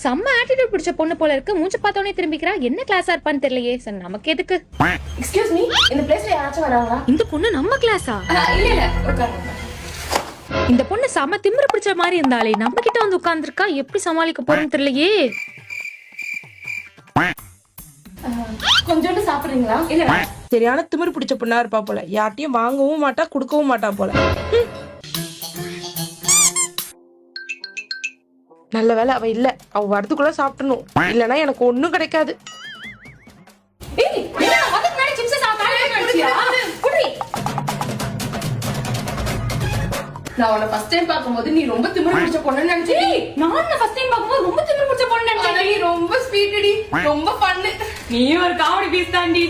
செம்ம ஆட்டிடியூட் பிடிச்ச பொண்ணு போல இருக்கு. மூஞ்ச பார்த்தோனே திரும்பிக்கிறா. என்ன கிளாஸா இருப்பான்னு தெரியலையே. சார் நமக்கு எதுக்கு? எக்ஸ்கியூஸ் மீ, இந்த பிளேஸ்ல யாராச்சும் வராங்களா? இந்த பொண்ணு நம்ம கிளாஸா? இல்ல இல்ல, உட்காருங்க. இந்த பொண்ணு செம திமிரு பிடிச்ச மாதிரி இருந்தாலே நம்ம கிட்ட வந்து உட்கார்ந்துருக்கா. எப்படி சமாளிக்க போறோம்னு தெரியலையே. கொஞ்சோண்டு சாப்பிடுறீங்களா? இல்ல சரியான திமிரு பிடிச்ச பொண்ணா இருப்பா போல. யார்ட்டையும் வாங்கவும் மாட்டா, குடுக்கவும் மாட்டா போல. நல்ல வேலை அவ இல்ல. அவ வரதுக்குள்ள சாப்பிடணும், இல்லனா எனக்கு ஒண்ணும் கிடைக்காது. ஏய், என்ன அதுக்கு மேல சிப்ஸ் சாப்பிட்டாலே நினைச்சியா? குடி. நான் உன்னை ஃபர்ஸ்ட் டைம் பாக்கும்போது நீ ரொம்ப திமிரு பிடிச்ச பொண்ணுன்னு நினைச்சேன். நான் ஃபர்ஸ்ட் டைம் பாக்கும்போது ரொம்ப திமிரு பிடிச்ச பொண்ணு நினைச்சேன். நீ ரொம்ப ஸ்வீட்டடி, ரொம்ப ஃபன். நீ ஒரு காமெடி பீஸ் தாண்டி.